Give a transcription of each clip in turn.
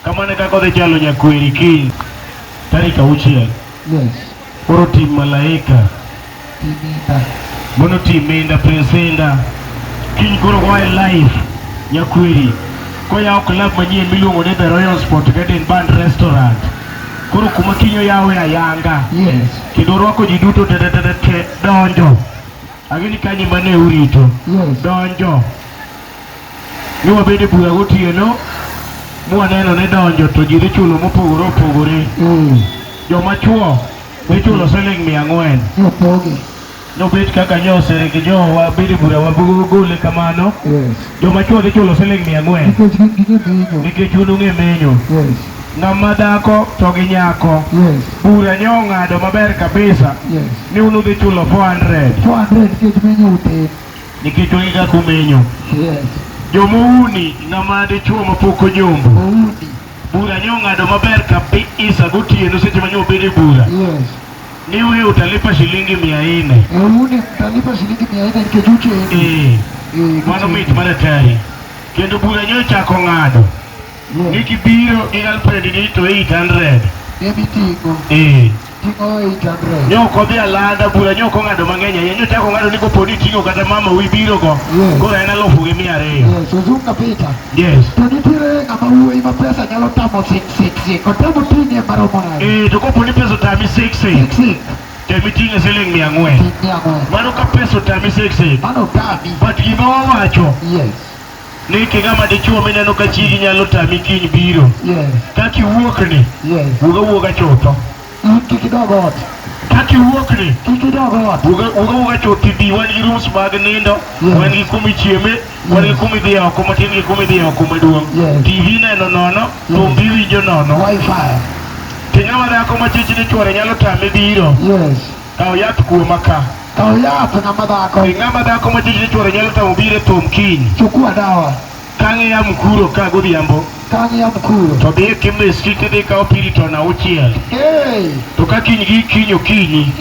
Kamane kako de chalo Nyakweri kiny tarik 6. Yes. Koro tim malaika. Timita. Mono tim indah presenda. Kiny koro wae live Nyakweri. Koya club manyien miluongo ni The Royal Sport Garden Band Restaurant. Koro kuma kinyo yawe ayanga. Yes. Kendo rwako ji duto te donjo. Agini kanyi mane urito. Yes. Donjo. Ni wabede bura gotieno. Mwaneno ne donjo to ji dhi chulo mopogore opogore. Joma chuo dhi chulo Sh400. Opogi. Nobet kaka nyosere gi jo wabede bura wabugole kamano. Yes. Joma chuo dhi chulo Sh400. Nikech unu ng'e menyo. Yes. Ng'ama dhako to gi nyako. Yes. Bura nyo ng'ado maber kabisa. Yes. Ni unu dhi chulo 400. 400 nikech menyo ute. Nikech unu kaka umenyo. Yes. Jomouni ng'ama dichuo mapok onyombo. Oudi. Bura nyo ng'ado maber kabisa gotieno seche manyo obede bura. Yes. Ni wewe utalipa Sh400. Oudi utalipa Sh400 nikech uchendi. Mano mit maratari. Kendo bura nyo chako ng'ado. Yes. Nikibiro gi girlfriend to 800. Ebitingo. Tingo 800. Nyoko dhi alanda bura nyoko ng'ado mang'eny ahinya. Nyotako ng'ado ni koponi ting'o kata mama wibiro go. Yes. Koro en 2,200. Yes. Ozoom kapita. Yes. To nitiere ng'ama wuoyi ma pesa nyalo tamo sik. Otamo ting'e maromo nade. To koponi pesa otami sik. Temi ting'e Sh400. Mano ka pesa otami sik. Mano tami. But gima wawacho. Yes. Ni king'ama dichuo mineno ka chigi nyalo tami kiny biro. Yes. Kaki wuok ni. Yes. Wuoga chutho. Kiki dog ot. Kaki wuok ni. Kiki dog ot. Wuoga chutho idhi wan gi rooms mag nindo. Wan gi kumi chieme. Wan gi kumi dhi oko matin gi kumi dhi oko maduong'. TV neno nono. Thumbi winjo nono. Wi-Fi. Ng'ama dhako ma chich ni chuore nyalo tame biro. Yes. Kao yath kuoma ka. Kao yath ng'ama dhako. Ng'ama dhako ma chich ni chuore nyalo tamo biro e thum kiny. Chukua dawa. Kang'e Mkuro ka godhiambo. Kang'e Mkuro. To dhi e chemistry tidhi kao piriton 6. To ka kiny gi kiny okinyi.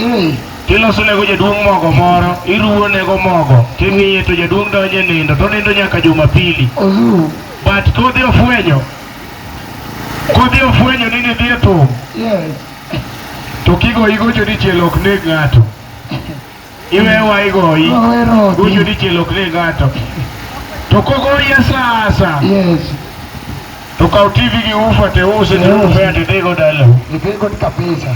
Tiloso nego jaduong' mogo moro. Iruwo nego mogo. Timiye to jaduong' donje nindo. To nindo nyaka Jumapili. Ozoom. But kodhi ofwenyo ni dhi e thum. Yes. To kigocho ni chielo ok neg ng'ato. Iwewa igoyi. Gocho ni chielo ok neg ng'ato. To kogoyi asasa. Yes. To kao TV gi ufa te use te ufa te dego dalo. Dego kabisa.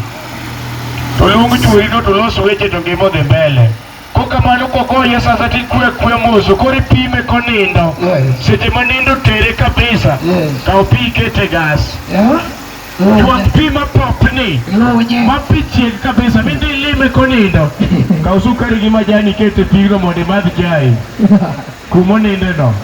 To luong chuori no to los weche to ngima dhi mbele. Kokamano kogoyi asasa ti kwe moso kori pime konindo. Yes. Seche manindo tere kabisa. Yes. Kao pi kete gas. Yeah. Chuak pi mapopni. Mapi chieg kabisa. Mindi lime konindo. Kao sukari gi majani kete pigno mondo imadh chai. Kumoninde no.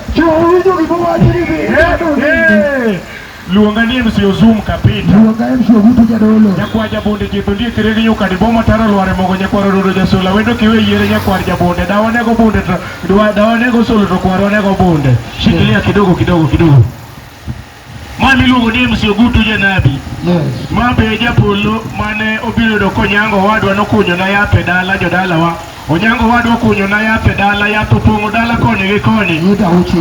Luonga ni MC Ozoom kapita. Luonga MC Ogutu jadolo. Nyakwar jabonde jitho ndie kire gi nyuka di boma taro lware mogo nyakwar ododo jasula. Wendo kiwe yiere nyakwar jabonde. Dawa nego bunde to. Dawa nego solo to kwaro nego bunde. Shikilia kidogo. Mami luongo ni MC Ogutu janabi. Yes. Mabe japolo mane obiro do konyango wadwa nokunyo na yape dala jodala wa. Onyango wadwa kunyo na yath dala, yath opong'o dala koni gi koni.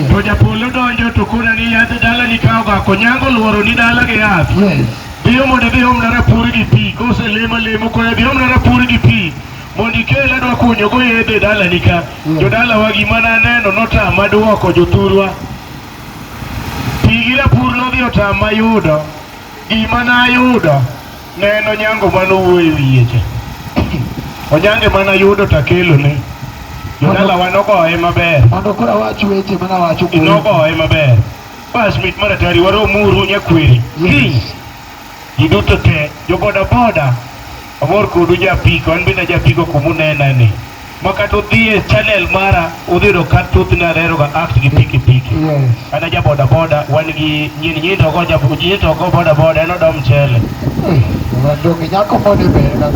To japolo donjo to kuna ni yath dala ni kao ga konyango luoro ni dala gi yath. Yes. Dio mondo dhi omna rapur gi pi, kose lemo kone dhi omna rapur gi pi. Mondo ikela dwa kunyo go yedhe dala ni ka. Jodala wa gima naneno notama duoko jothurwa. Pi gi rapur nodhi otama yudo. Gima nayudo neno nyango manowuoyo e wiye cha. Onyange mana yudo takelo ne. Jodala wa nogoye maber. Mondo kora wach weche mana wacho kuno. Nogoye maber. Bas mit maratari waromuru Nyakweri. Kiny. Giduto te joboda boda. Amor kudu japiko, an bina japiko kumunena ni. Makato dhie channel mara udhiro kathuth na rero ga act gi piki. Yes. Ana jaboda boda wan gi nyindo go jabu nyito go boda eno dom chele. Wando nyako mode be na